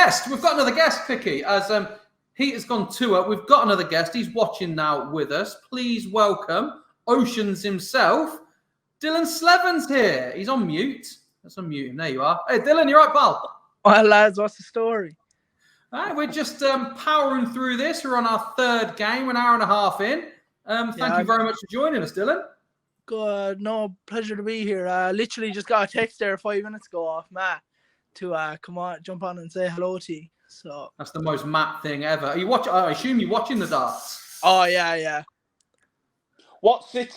guest. We've got another guest, Picky. As Heat has gone tour, we've got another guest. He's watching now with us. Please welcome Oceans himself. Dylan Slevin's here. He's on mute. Let's unmute him. There you are. Hey, Dylan, you right, pal? Well, lads, what's the story? All right, we're just powering through this. We're on our third game, an hour and a half in. Thank you very much for joining us, Dylan. Good. No, pleasure to be here. Literally just got a text there 5 minutes ago off Matt to come on, jump on and say hello to you. So that's the most Matt thing ever. Are you watch? I assume you're watching the darts. Oh yeah. What's it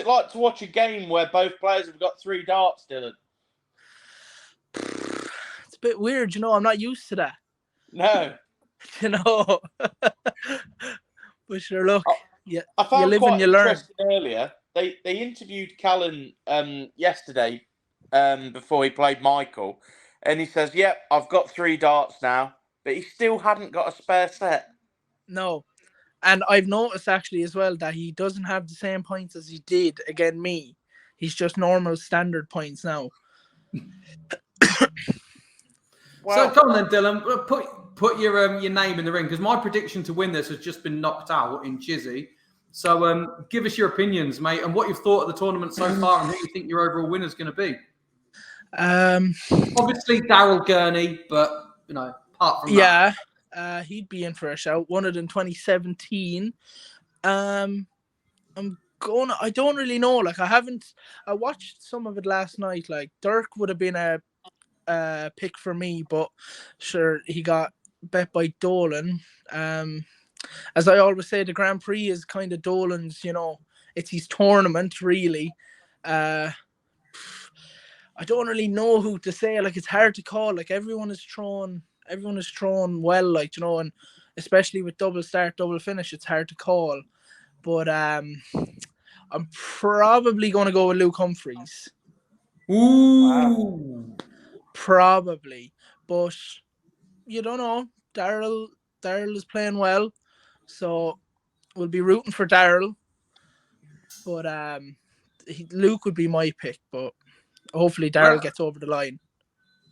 like to watch a game where both players have got 3 darts, Dylan? It's a bit weird, I'm not used to that. No. But sure, look, I found you live quite and you learn. Earlier, they interviewed Callan yesterday before he played Michael, and he says, "Yep, I've got 3 darts now," but he still hadn't got a spare set. No, and I've noticed actually as well that he doesn't have the same points as he did against me. He's just normal standard points now. So come on then, Dylan. Put your name in the ring, because my prediction to win this has just been knocked out in Chizzy. So give us your opinions, mate, and what you've thought of the tournament so far, and who you think your overall winner is going to be. Obviously Daryl Gurney, but apart from that, he'd be in for a shout. Won it in 2017. I don't really know. I watched some of it last night. Like Dirk would have been a pick for me, but sure, he got bet by Dolan. As I always say, the Grand Prix is kind of Dolan's, it's his tournament really. I don't really know who to say. Like, it's hard to call. Like, everyone is thrown well, and especially with double start, double finish, it's hard to call. But I'm probably going to go with Luke Humphries. Ooh. Wow. Probably, but you don't know. Daryl is playing well, so we'll be rooting for Daryl. But Luke would be my pick, but hopefully Daryl gets over the line.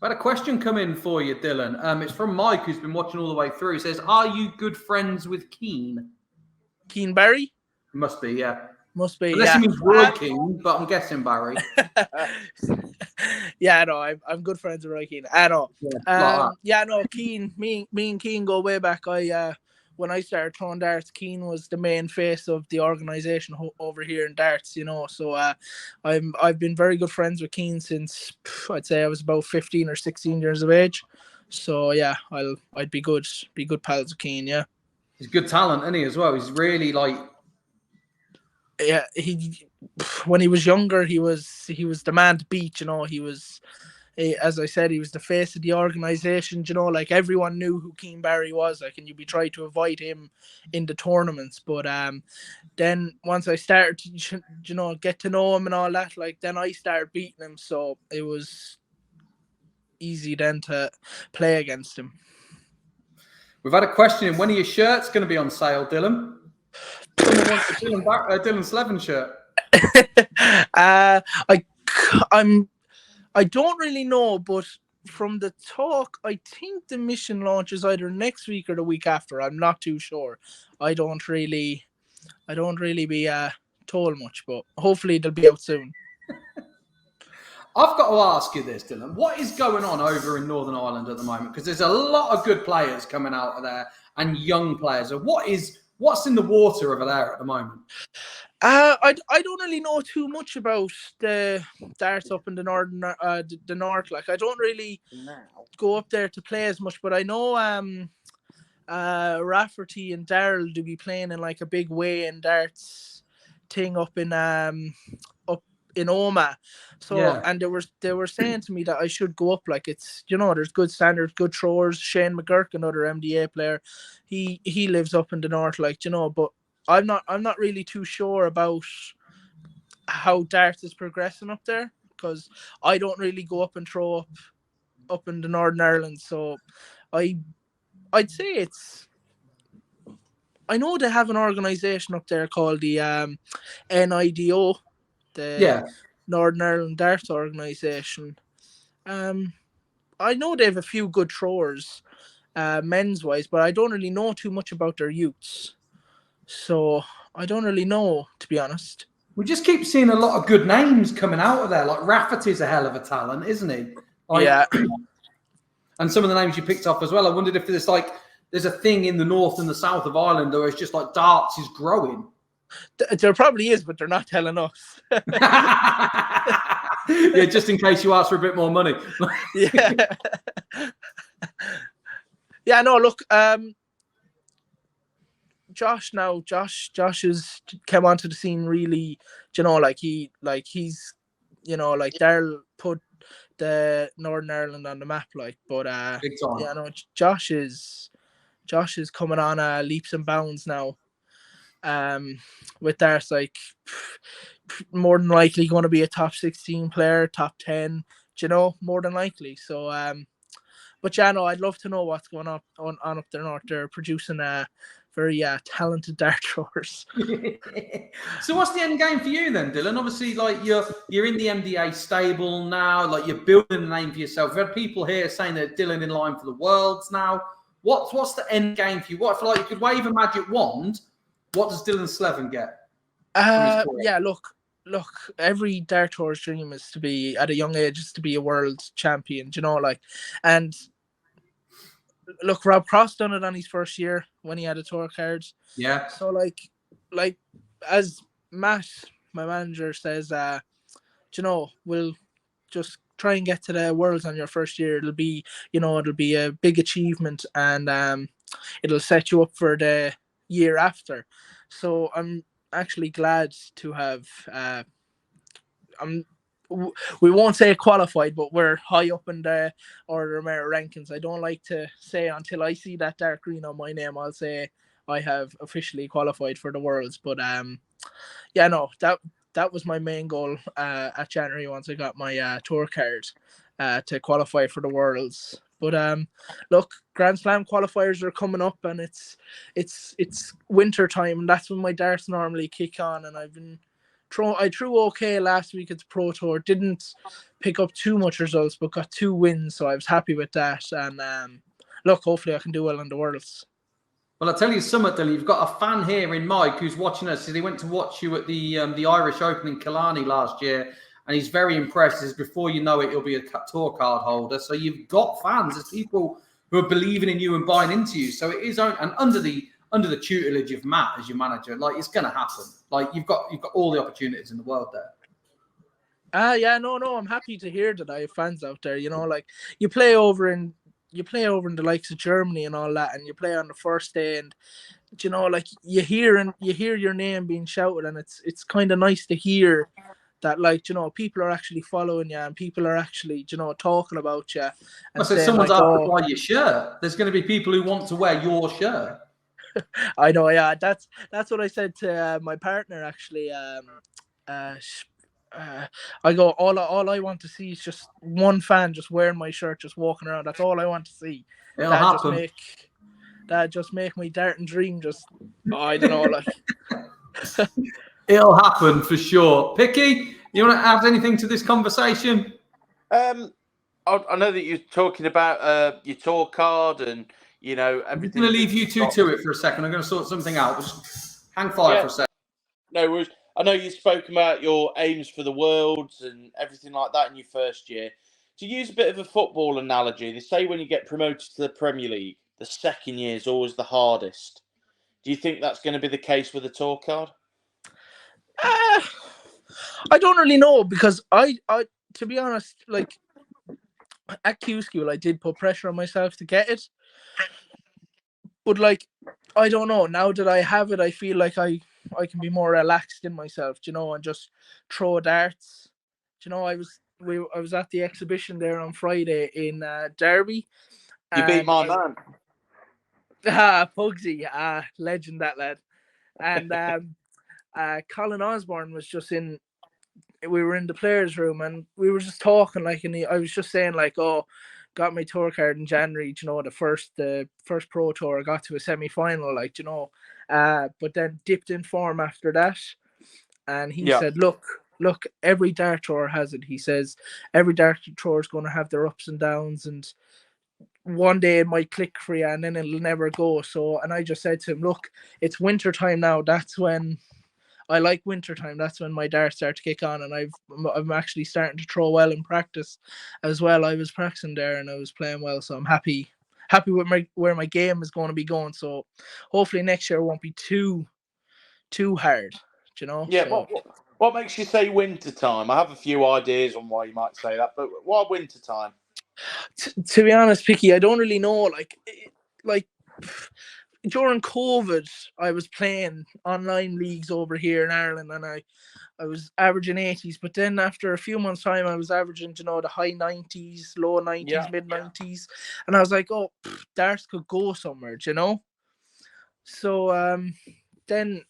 I had a question come in for you, Dylan. It's from Mike, who's been watching all the way through. He says, "Are you good friends with Keane?" Keane Barry? Must be, yeah. Must be, unless he means Roy Keane, but I'm guessing Barry. Yeah, no, I'm good friends with Roy Keane. I know. Keane. Me and Keane go way back. When I started throwing darts, Keane was the main face of the organisation over here in darts. So I've been very good friends with Keane since I'd say I was about 15 or 16 years of age. So yeah, I'd be good pals with Keane. Yeah, he's good talent, isn't he, as well? He's really yeah, when he was younger, he was the man to beat. He was, as I said, he was the face of the organisation. Like, everyone knew who Keane Barry was. Like, and you'd be trying to avoid him in the tournaments. But then once I started to get to know him and all that, like, then I started beating him. So it was easy then to play against him. We've had a question in. When are your shirts going to be on sale, Dylan? Someone wants a Dylan Slevin shirt. I don't really know, but from the talk, I think the mission launches either next week or the week after. I'm not too sure. I don't really be told much, but hopefully they'll be out soon. I've got to ask you this, Dylan. What is going on over in Northern Ireland at the moment? Because there's a lot of good players coming out of there and young players. What's in the water over there at the moment? I don't really know too much about the darts up in the northern the north. Like, I don't really go up there to play as much, but I know Rafferty and Daryl do be playing in like a big weigh-in darts thing up in Oma. So yeah. And they were saying to me that I should go up. Like, it's there's good standards, good throwers. Shane McGurk, another MDA player, he lives up in the north, but I'm not really too sure about how darts is progressing up there, because I don't really go up and throw up in the Northern Ireland. So I'd say I know they have an organisation up there called the NIDO, the Northern Ireland Darts Organisation. I know they have a few good throwers. men's wise, but I don't really know too much about their youths. So I don't really know, to be honest. We just keep seeing a lot of good names coming out of there. Like Rafferty's a hell of a talent, isn't he? Like, yeah. And some of the names you picked up as well. I wondered if there's a thing in the north and the south of Ireland where it's just like darts is growing. There probably is, but they're not telling us. Yeah, just in case you ask for a bit more money. Yeah. Yeah, no, look, Josh has come onto the scene really, he's, Daryl put the Northern Ireland on the map, but Big time. yeah, no, Josh is coming on leaps and bounds now. With that, more than likely going to be a top 16 player, top 10, more than likely. So, but yeah, no, I'd love to know what's going on up there north. They're producing very talented dart throwers. So what's the end game for you then, Dylan? Obviously, you're in the MDA stable now, you're building a name for yourself. We've had people here saying that Dylan in line for the Worlds now. What's the end game for you? What if you could wave a magic wand? What does Dylan Slevin get? Yeah, look, every dart thrower's dream is to be, at a young age, is to be a world champion, and look, Rob Cross done it on his first year when he had a tour card. Yeah. So as Matt, my manager, says, we'll just try and get to the Worlds on your first year. It'll be a big achievement, and it'll set you up for the year after. So I'm actually glad to have we won't say qualified, but we're high up in the order of merit rankings. I don't like to say until I see that dark green on my name, I'll say I have officially qualified for the Worlds. But yeah, no, that was my main goal at January once I got my tour card, to qualify for the Worlds. But look, Grand Slam qualifiers are coming up, and it's winter time, and that's when my darts normally kick on. And I threw okay last week at the Pro Tour. Didn't pick up too much results, but got 2 wins, so I was happy with that. And look, hopefully I can do well in the Worlds. Well, I'll tell you something, Dylan. You've got a fan here in Mike who's watching us. So he went to watch you at the Irish Open in Killarney last year, and he's very impressed. As before you know it, he'll be a tour card holder. So you've got fans. There's people who are believing in you and buying into you. So it is, and under the tutelage of Matt as your manager, it's going to happen. You've got all the opportunities in the world there. Yeah, no, I'm happy to hear that I have fans out there. You play over in the likes of Germany and all that, and you play on the first day, and you hear your name being shouted, and it's kind of nice to hear that people are actually following you, and people are actually talking about you. And so someone's asked to buy your shirt. There's going to be people who want to wear your shirt. I know, yeah. That's what I said to my partner actually. I go, all I want to see is just one fan just wearing my shirt, just walking around. That's all I want to see. It'll happen. That just make my darting dream just, I don't know, It'll happen for sure. Picky, you want to add anything to this conversation? I know that you're talking about your tour card and everything. I'm going to leave you two to it for a second. I'm going to sort something out. Just hang fire for a second. No worries. I know you spoke about your aims for the Worlds and everything like that in your first year. To use a bit of a football analogy, they say when you get promoted to the Premier League, the second year is always the hardest. Do you think that's going to be the case with the tour card? I don't really know, because I to be honest, at Q School, I did put pressure on myself to get it. But I don't know. Now that I have it, I feel like I can be more relaxed in myself, and just throw darts. I was at the exhibition there on Friday in Derby. You beat my man. Pugsy, legend, that lad. And Colin Osborne was just in. We were in the players' room, and we were just talking. And I was just saying, got my tour card in January. The first Pro Tour, I got to a semi-final. But then dipped in form after that. And he said, look, every dart thrower has it. He says every dart thrower is going to have their ups and downs, and one day it might click for you and then it'll never go. So, and I just said to him, look, it's winter time now. That's when I like winter time. That's when my darts start to kick on, and I'm actually starting to throw well in practice as well. I was practicing there and I was playing well, so I'm happy with where my game is going to be going. So hopefully next year won't be too hard, you know. Yeah. So, What makes you say winter time? I have a few ideas on why you might say that, but why winter time? to be honest, Picky, I don't really know. Like during COVID, I was playing online leagues over here in Ireland, and I was averaging 80s. But then after a few months' time, I was averaging, the high 90s, low 90s, mid 90s, and I was like, oh, darts could go somewhere, So then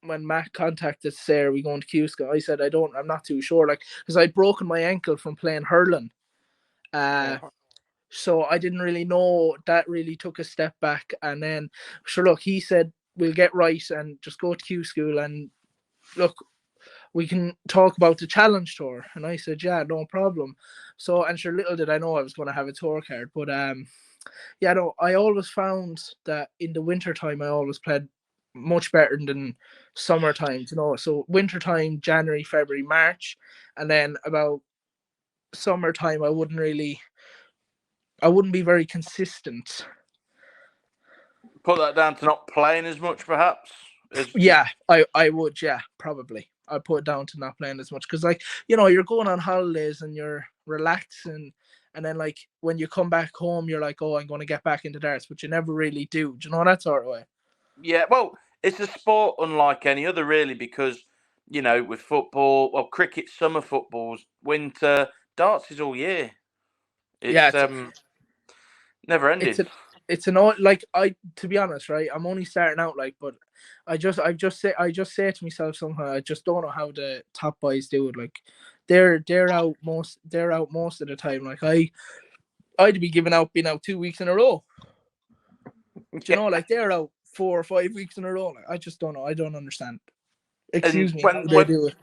when Matt contacted Sarah, we going to Cusco, I said I'm not too sure, because I'd broken my ankle from playing hurling. So I didn't really know. That really took a step back. And then, sure, look, he said, we'll get right and just go to Q school and look, we can talk about the challenge tour. And I said, yeah, no problem. So, and sure, little did I know I was going to have a tour card. But yeah, no, I always found that in the winter time, I always played much better than summertime, So wintertime, January, February, March, and then about summertime, I wouldn't be very consistent. Put that down to not playing as much, perhaps? Yeah, I would, yeah, probably. I'd put it down to not playing as much because, you're going on holidays and you're relaxing, and then, when you come back home, you're like, oh, I'm going to get back into darts, but you never really do. Do you know that sort of way? Yeah, well, it's a sport unlike any other, really, because, with football, well, cricket, summer footballs, winter, darts is all year. It's never ending. It's an odd, to be honest, right? I'm only starting out, but I just say to myself somehow, I just don't know how the top boys do it. They're out most of the time. I'd be being out 2 weeks in a row. They're out 4 or 5 weeks in a row. I just don't know. I don't understand. Excuse me. How they do it.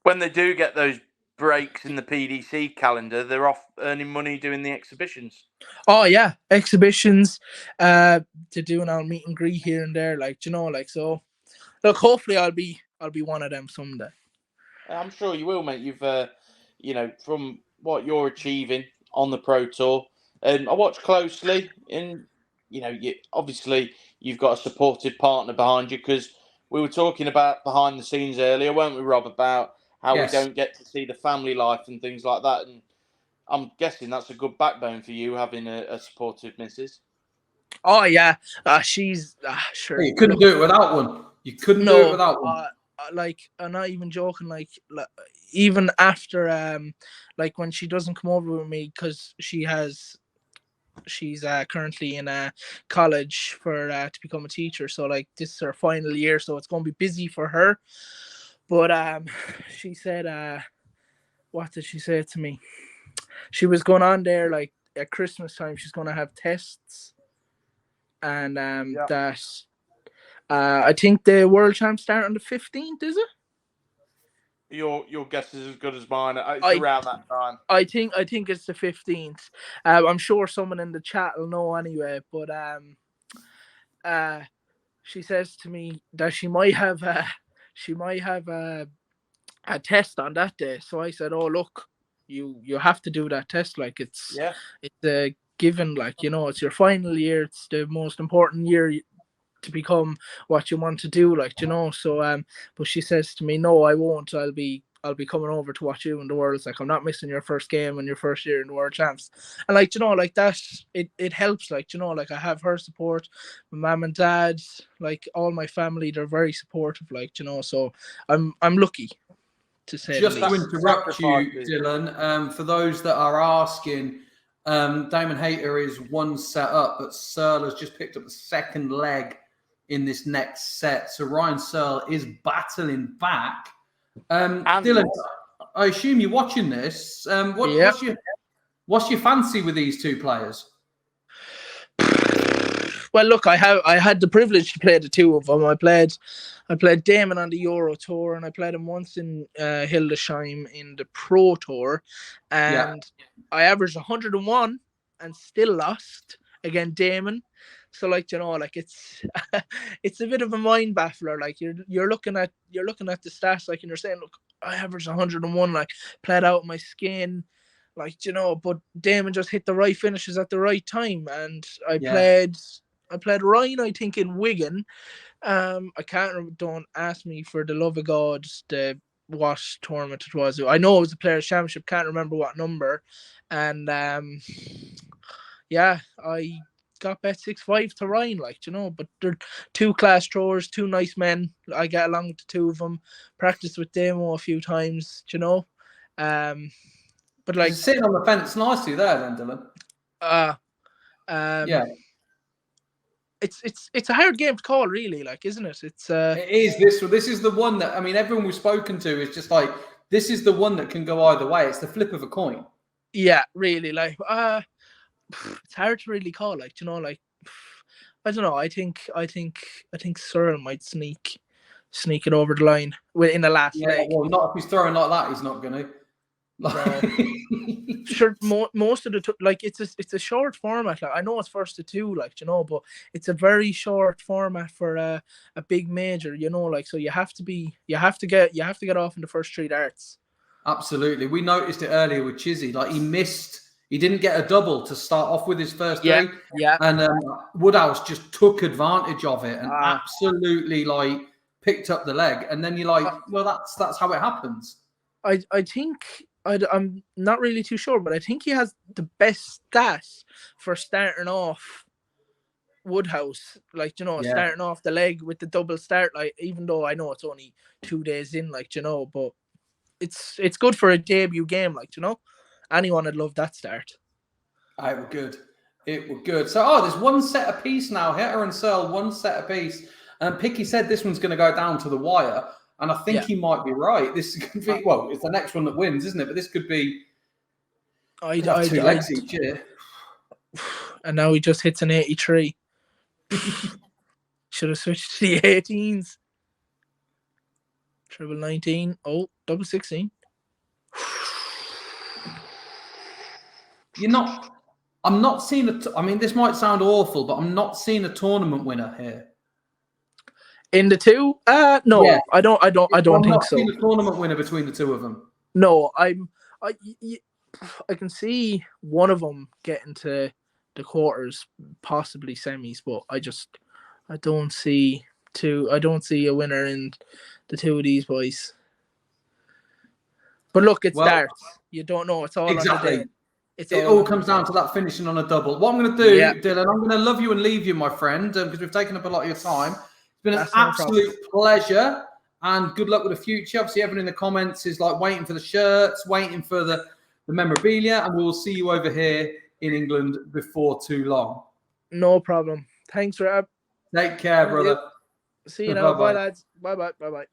When they do get those breaks in the PDC calendar, they're off earning money doing the exhibitions. Oh yeah, exhibitions. To do an meet and greet here and there, so. Look, hopefully I'll be one of them someday. I'm sure you will, mate. You've, from what you're achieving on the Pro Tour, and I watch closely, and obviously you've got a supportive partner behind you because we were talking about behind the scenes earlier, weren't we, Rob, about how we don't get to see the family life and things like that, and I'm guessing that's a good backbone for you having a supportive missus. Oh yeah, she's sure. You couldn't do it without one. You couldn't do it without one. I'm not even joking. Even after when she doesn't come over with me because she's currently in college for to become a teacher. So this is her final year, so it's going to be busy for her. But she said, what did she say to me? She was going on there at Christmas time. She's going to have tests, and that. I think the World Champs start on the 15th, is it? Your guess is as good as mine. It's around that time. I think it's the 15th. I'm sure someone in the chat will know anyway. But she says to me that she might have a test on that day. So I said, "Oh look, you have to do that test. It's a given. It's your final year. It's the most important year to become what you want to do, So but she says to me, no, I won't. I'll be coming over to watch you in the Worlds. I'm not missing your first game and your first year in the World Champs. And that it helps. I have her support, my mum and dad, all my family, they're very supportive, So I'm lucky to say. Just to interrupt you, Dylan, for those that are asking, Damon Hayter is one set up, but Searle has just picked up the second leg in this next set. So Ryan Searle is battling back. Dylan, I assume you're watching this. What's your fancy with these two players? Well, look, I had the privilege to play the two of them. I played Damon on the Euro Tour, and I played him once in Hildesheim in the Pro Tour, and I averaged 101, and still lost against Damon. So like, you know, like it's it's a bit of a mind baffler. Like you're looking at the stats, like, and you're saying, look, I averaged 101, like played out my skin, like, you know, but Damon just hit the right finishes at the right time. And I played Ryan, I think, in Wigan. I can't, don't ask me for the love of God what tournament it was. I know it was the Players' Championship, can't remember what number. And yeah, I got bet 6-5 to Ryan, like, you know, but they're two class throwers, two nice men. I get along with the two of them, practiced with Damo a few times, you know. But like, you're sitting on the fence nicely there then, Dylan. Yeah. It's a hard game to call, really, like, isn't it? It is. This is the one that, I mean, everyone we've spoken to is just like, this is the one that can go either way. It's the flip of a coin. Yeah, really, like, it's hard to really call, like, you know, like, I don't know. I think Searle might sneak it over the line in the last leg. Well, not if he's throwing like that. He's not going to. Sure, most of the like it's a short format. Like, I know it's first to two, like, you know, but it's a very short format for a big major, you know, like, so you have to get off in the first 3 darts. Absolutely, we noticed it earlier with Chizzy. Like, he didn't get a double to start off with his first 3. Yeah. And Woodhouse just took advantage of it and absolutely like picked up the leg. And then you're like, well, that's how it happens. I think. I'm not really too sure, but I think he has the best stats for starting off Woodhouse, like, you know, starting off the leg with the double start, like, even though I know it's only 2 days in, like, you know, but it's good for a debut game, like, you know, anyone would love that start. It were good. So, there's one set apiece now. Hitter and Searle, one set apiece. And Picky said this one's going to go down to the wire. And I think he might be right. This could be, well, it's the next one that wins, isn't it? But this could be 2 legs each year. And now he just hits an 83. Should have switched to the 18s. Triple 19. Oh, double 16. I'm not seeing I mean, this might sound awful, but I'm not seeing a tournament winner here. In the 2? No, yeah. I don't think so. I'm not seeing a tournament winner between the 2 of them. No, I can see one of them getting to the quarters, possibly semis, but I don't see a winner in the 2 of these boys. But look, it's darts. You don't know. It's all exactly. On the day. It all comes down to that finishing on a double. What I'm going to do, Dylan, I'm going to love you and leave you, my friend, because we've taken up a lot of your time. It's been an absolute pleasure, and good luck with the future. Obviously, everyone in the comments is like waiting for the shirts, waiting for the memorabilia, and we will see you over here in England before too long. No problem. Thanks, Rob. Take care, brother. See you now. Bye, lads. Bye.